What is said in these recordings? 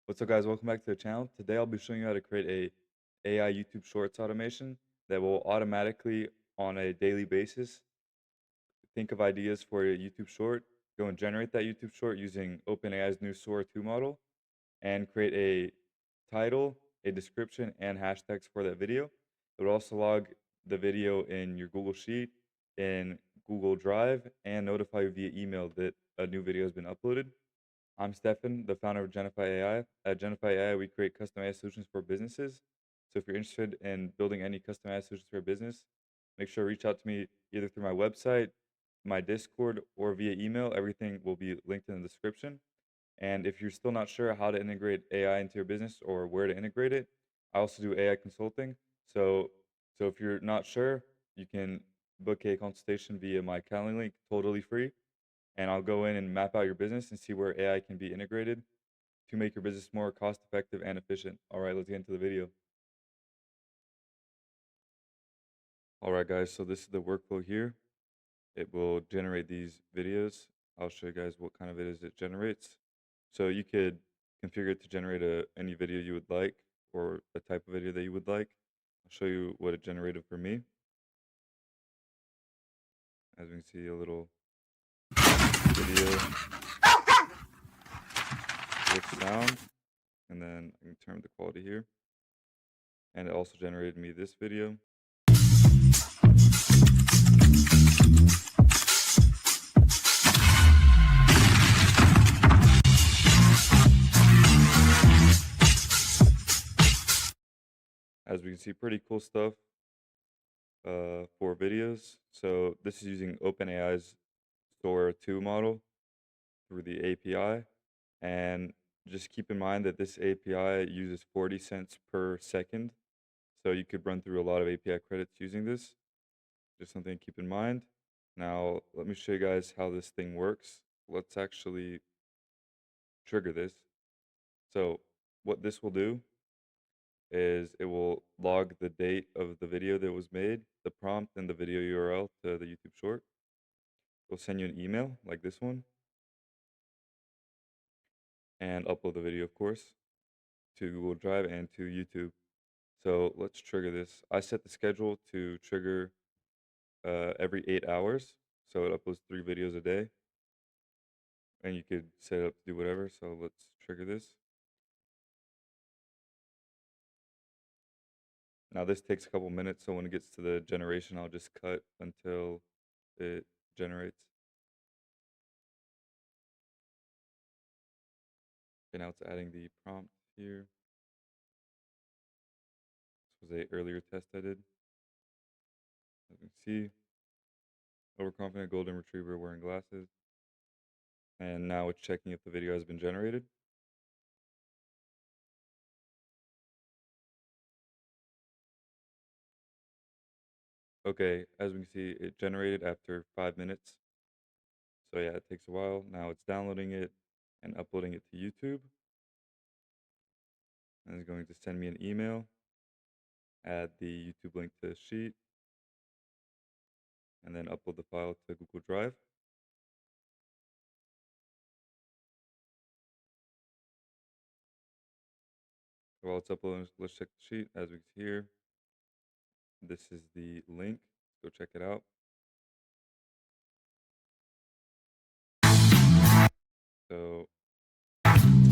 What's up, guys? Welcome back to the channel. Today I'll be showing you how to create a AI YouTube Shorts automation that will automatically, on a daily basis, think of ideas for a YouTube Short, go and generate that YouTube Short using OpenAI's new Sora 2 model, and create a title, a description, and hashtags for that video. It will also log the video in your Google Sheet, in Google Drive, and notify you via email that a new video has been uploaded. I'm Stefan, the founder of Genify AI. At Genify AI, we create customized solutions for businesses. So if you're interested in building any customized solutions for your business, make sure to reach out to me either through my website, my Discord, or via email. Everything will be linked in the description. And if you're still not sure how to integrate AI into your business or where to integrate it, I also do AI consulting. So if you're not sure, you can book a consultation via my Calendly link, totally free, and I'll go in and map out your business and see where AI can be integrated to make your business more cost effective and efficient. All right, let's get into the video. All right, guys, so this is the workflow here. It will generate these videos. I'll show you guys what kind of videos it generates. So you could configure it to generate any video you would like or a type of video that you would like. I'll show you what it generated for me. As we can see, a little video with sound, and then I can turn the quality here. And it also generated me this video. As we can see, pretty cool stuff for videos. So this is using OpenAI's Sora 2 model through the API. And just keep in mind that this API uses 40 cents per second. So you could run through a lot of API credits using this. Just something to keep in mind. Now, let me show you guys how this thing works. Let's actually trigger this. So what this will do is it will log the date of the video that was made, the prompt, and the video URL to the YouTube short. It'll send you an email like this one and upload the video, of course, to Google Drive and to YouTube. So let's trigger this. I set the schedule to trigger every 8 hours. So it uploads 3 videos a day. And you could set it up to do whatever. So let's trigger this. Now this takes a couple minutes, so when it gets to the generation, I'll just cut until it generates. Okay, now it's adding the prompt here. This was a earlier test I did. As you can see, overconfident golden retriever wearing glasses. And now it's checking if the video has been generated. Okay, as we can see, it generated after 5 minutes. So yeah, it takes a while. Now it's downloading it and uploading it to YouTube. And it's going to send me an email, add the YouTube link to the sheet, and then upload the file to Google Drive. So while it's uploading, let's check the sheet. As we can see here, this is the link. Go check it out. So I don't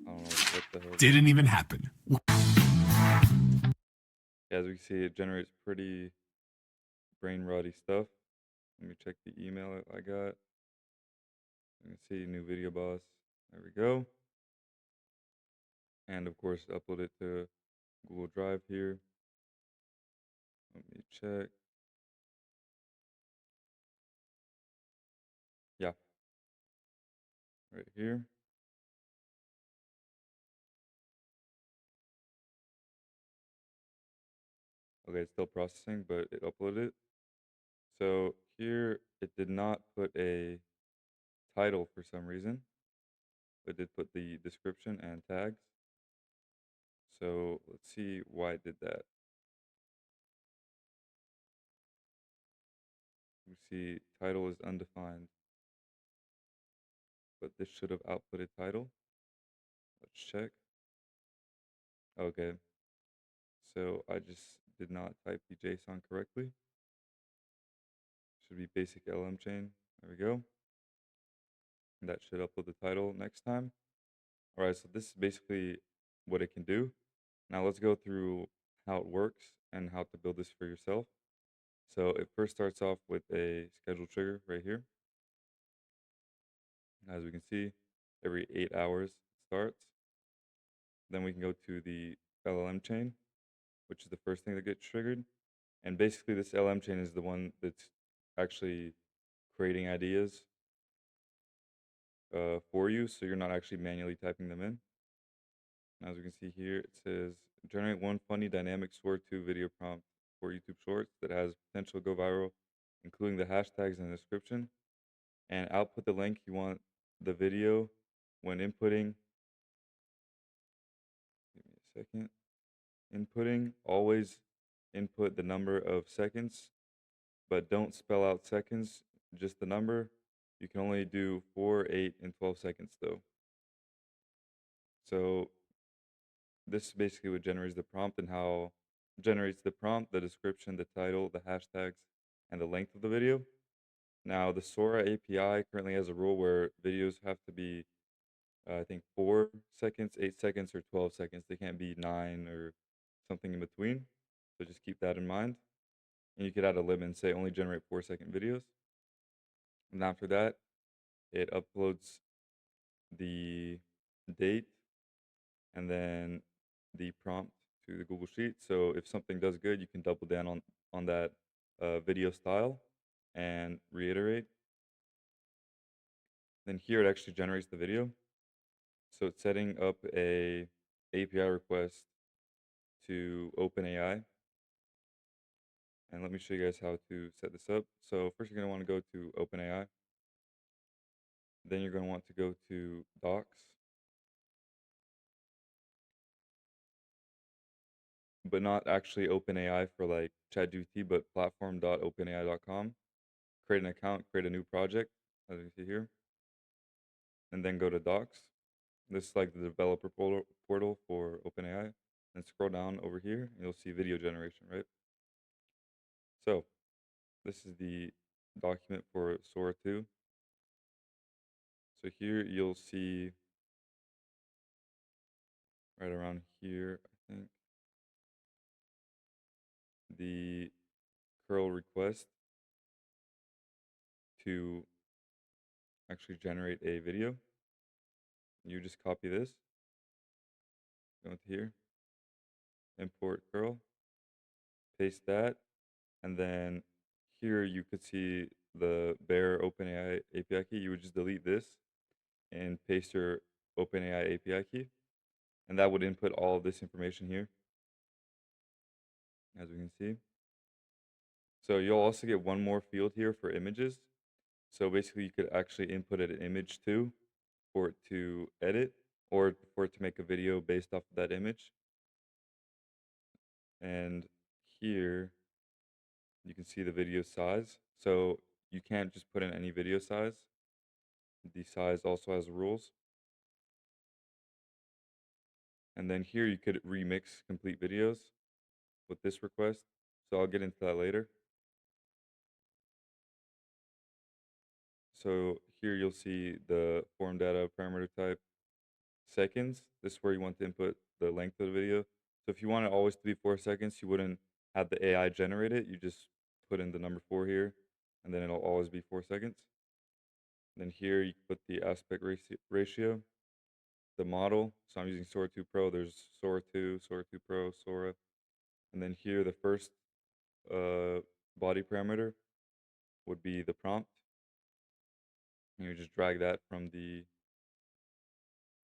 know what the hell. Didn't even happen. As we can see, it generates pretty brain rotty stuff. Let me check the email I got. You can see new video boss. There we go. And of course, upload it to Google Drive here. Let me check. Yeah, right here. Okay, it's still processing, but it uploaded it. So here it did not put a title for some reason. It did put the description and tags. So let's see why it did that. We see title is undefined. but this should have outputted title. Let's check. Okay, so I just did not type the JSON correctly. Should be basic LM chain. There we go. And that should upload the title next time. All right, so this is basically what it can do. Now let's go through how it works and how to build this for yourself. So it first starts off with a schedule trigger right here. As we can see, every 8 hours it starts. Then we can go to the LLM chain, which is the first thing that gets triggered. And basically this LM chain is the one that's actually creating ideas for you, so you're not actually manually typing them in. As we can see here, it says generate one funny dynamic Sora 2 video prompt for YouTube Shorts that has potential to go viral, including the hashtags and the description, and output the length you want the video when inputting. Give me a second. Inputting, always input the number of seconds, but don't spell out seconds, just the number. You can only do 4, 8, and 12 seconds though. So this is basically what generates the prompt and how generates the prompt, the description, the title, the hashtags, and the length of the video. Now, the Sora API currently has a rule where videos have to be, I think, 4 seconds, 8 seconds, or 12 seconds. They can't be 9 or something in between. So just keep that in mind. And you could add a limit and say only generate 4-second videos. And after that, it uploads the date and then the prompt to the Google Sheet. So if something does good, you can double down on that video style and reiterate. Then here it actually generates the video. So it's setting up a API request to OpenAI. And let me show you guys how to set this up. So first you're going to want to go to OpenAI. Then you're going to want to go to Docs, but not actually OpenAI for like ChatGPT, but platform.openai.com. Create an account, create a new project, as you see here, and then go to Docs. This is like the developer portal for OpenAI. And scroll down over here, and you'll see video generation, right? So this is the document for Sora 2. So here you'll see right around here, I think, the curl request to actually generate a video. You just copy this, go into here, import curl, paste that, and then here you could see the bare OpenAI API key. You would just delete this and paste your OpenAI API key, and that would input all of this information here, as we can see. So you'll also get one more field here for images. So basically you could actually input an image too for it to edit or for it to make a video based off of that image. And here you can see the video size. So you can't just put in any video size. The size also has rules. And then here you could remix complete videos with this request. So I'll get into that later. So here you'll see the form data parameter type seconds. This is where you want to input the length of the video. So if you want it always to be 4 seconds, you wouldn't have the AI generate it. You just put in the number 4 here, and then it'll always be 4 seconds. Then here you put the aspect ratio, the model. So I'm using Sora 2 Pro. There's Sora 2, Sora 2 Pro, Sora. And then here the first body parameter would be the prompt. And you just drag that from the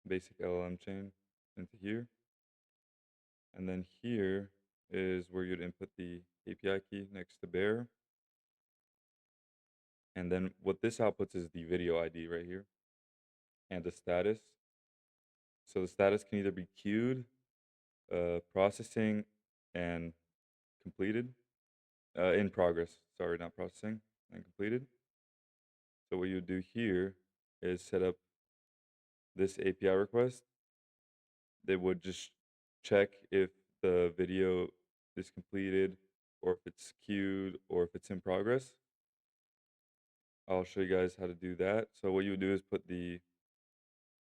basic LLM chain into here. And then here is where you'd input the API key next to bear. And then what this outputs is the video ID right here and the status. So the status can either be queued, processing, and completed. In progress, sorry, not processing, and completed. So what you would do here is set up this API request, they would just check if the video is completed or if it's queued or if it's in progress. I'll show you guys how to do that. So what you would do is put the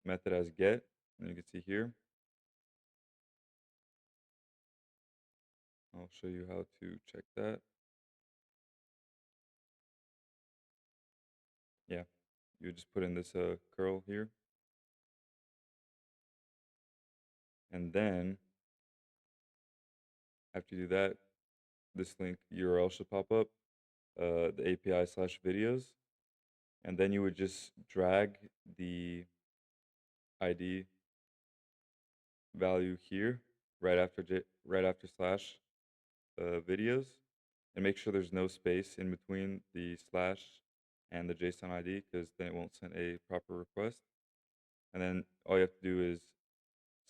method as get, and you can see here. I'll show you how to check that. Yeah, you would just put in this curl here, and then after you do that, this link URL should pop up, the API/videos, and then you would just drag the ID value here right after slash videos, and make sure there's no space in between the slash and the JSON ID because then it won't send a proper request. And then all you have to do is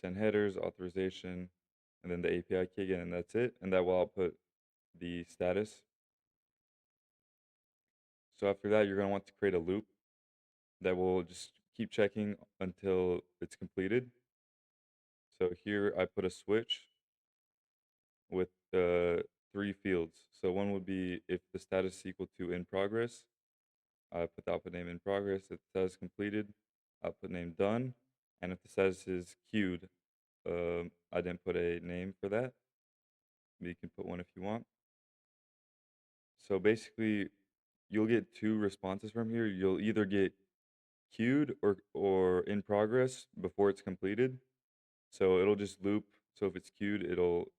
send headers, authorization, and then the API key again, and that's it. And that will output the status. So after that, you're going to want to create a loop that will just keep checking until it's completed. So here I put a switch with three fields. So one would be if the status is equal to in progress, I put the output name in progress. If the status completed, output name done. And if the status is queued, I didn't put a name for that. You can put one if you want. So basically, you'll get two responses from here. You'll either get queued or in progress before it's completed. So it'll just loop. So if it's queued, it'll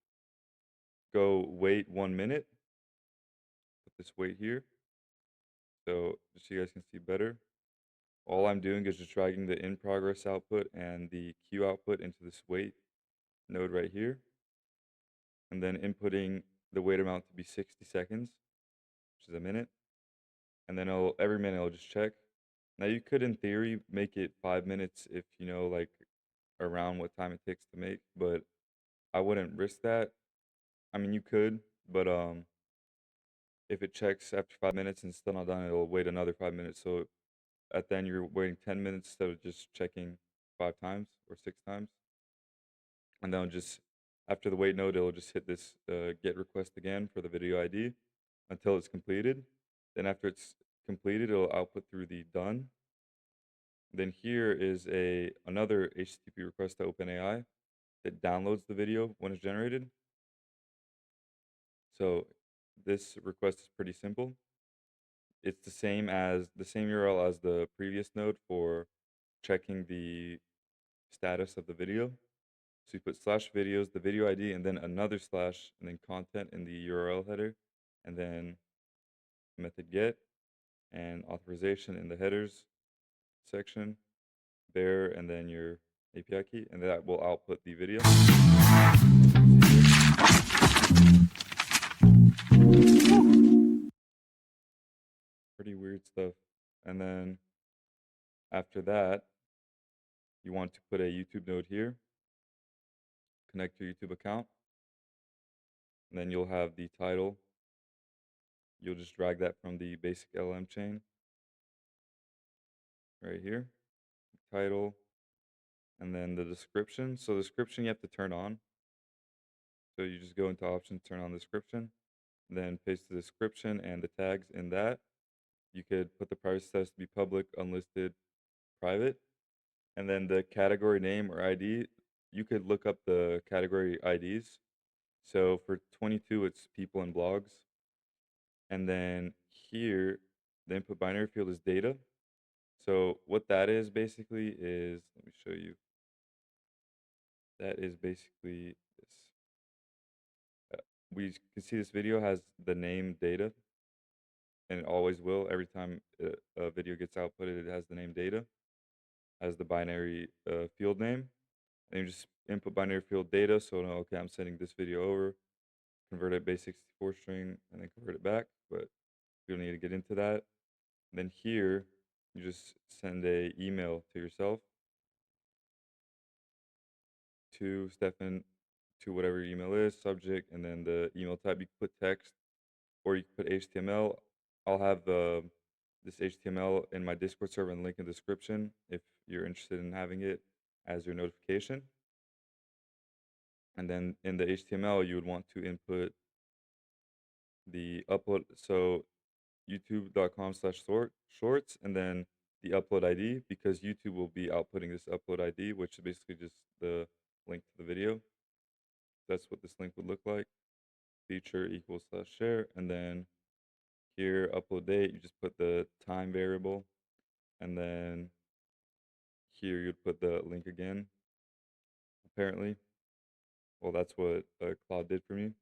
go wait 1 minute. Put this wait here. So just so you guys can see better. All I'm doing is just dragging the in progress output and the queue output into this wait node right here. And then inputting the wait amount to be 60 seconds, which is a minute. And then every minute I'll just check. Now you could in theory make it 5 minutes if you know like around what time it takes to make, but I wouldn't risk that. I mean you could, but if it checks after 5 minutes and it's still not done, it'll wait another 5 minutes. So at the end you're waiting 10 minutes instead of just checking 5 times or 6 times. And then just after the wait node, it'll just hit this get request again for the video ID until it's completed. Then after it's completed, it'll output through the done. Then here is another HTTP request to OpenAI that downloads the video when it's generated. So this request is pretty simple. It's the same URL as the previous node for checking the status of the video. So you put slash videos, the video ID, and then another slash, and then content in the URL header, and then method get and authorization in the headers section there, and then your API key, and that will output the video. Pretty weird stuff. And then after that, you want to put a YouTube node here, connect your YouTube account, and then you'll have the title. You'll just drag that from the basic LM chain right here, title, and then the description. So the description you have to turn on. So you just go into options, turn on description, then paste the description and the tags in that. You could put the privacy status to be public, unlisted, private, and then the category name or ID. You could look up the category IDs. So for 22, it's people and blogs. And then here, the input binary field is data. So what that is basically is, let me show you. That is basically this. We can see this video has the name data, and it always will. Every time a video gets outputted, it has the name data as the binary field name. And you just input binary field data. So, no, okay, I'm sending this video over, convert it base64 string, and then convert it back. But you don't need to get into that. And then here, you just send a email to yourself to Stefan, to whatever your email is, subject, and then the email type. You can put text or you can put HTML. I'll have this HTML in my Discord server and link in the description if you're interested in having it as your notification. And then in the HTML, you would want to input the upload. So youtube.com/shorts and then the upload ID because YouTube will be outputting this upload ID, which is basically just the link to the video. That's what this link would look like. Feature equals /share. And then here, upload date, you just put the time variable. And then here you'd put the link again, apparently. Well, that's what Claude did for me.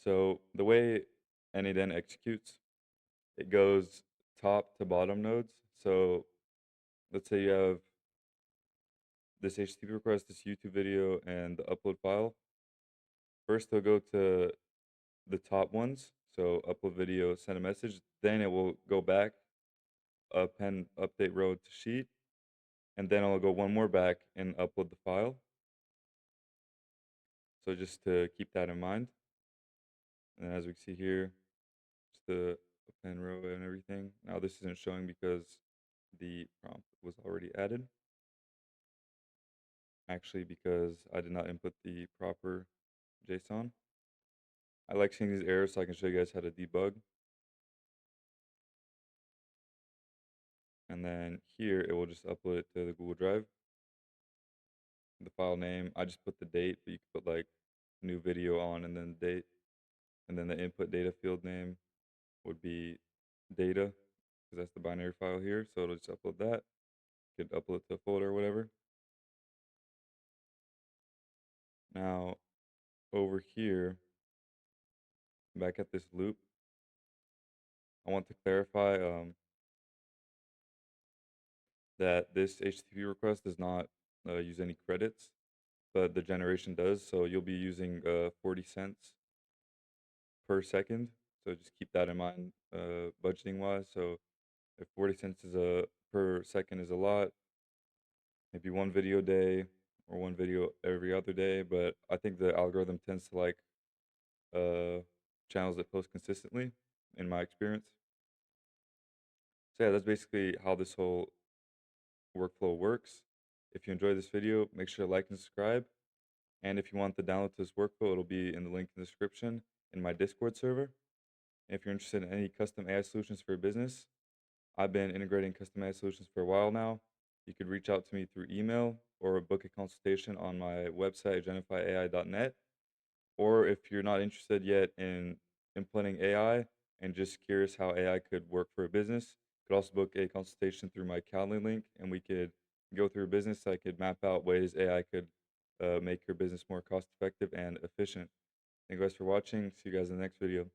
So the way n8n executes, it goes top to bottom nodes. So let's say you have this HTTP request, this YouTube video, and the upload file. First, it'll go to the top ones. So upload video, send a message. Then it will go back, append update row to sheet, and then I'll go one more back and upload the file. So just to keep that in mind. And as we can see here, just the append row and everything. Now this isn't showing because the prompt was already added. Actually, because I did not input the proper JSON. I like seeing these errors so I can show you guys how to debug. And then here it will just upload it to the Google Drive. The file name, I just put the date, but you can put like new video on and then date. And then the input data field name would be data, because that's the binary file here. So it'll just upload that. You could upload to a folder or whatever. Now over here, back at this loop, I want to clarify that this HTTP request does not use any credits, but the generation does. So you'll be using 40 cents per second. So just keep that in mind, budgeting wise. So if 40 cents is per second is a lot, maybe one video a day or one video every other day. But I think the algorithm tends to like channels that post consistently, in my experience. So yeah, that's basically how this whole workflow works. If you enjoyed this video, make sure to like and subscribe. And if you want the download to this workflow, it'll be in the link in the description in my Discord server. And if you're interested in any custom AI solutions for your business, I've been integrating custom AI solutions for a while now. You could reach out to me through email or book a consultation on my website, identifyai.net. Or if you're not interested yet in implementing AI and just curious how AI could work for a business, you could also book a consultation through my Calendly link and we could go through a business. I could map out ways AI could make your business more cost effective and efficient. Thank you guys for watching. See you guys in the next video.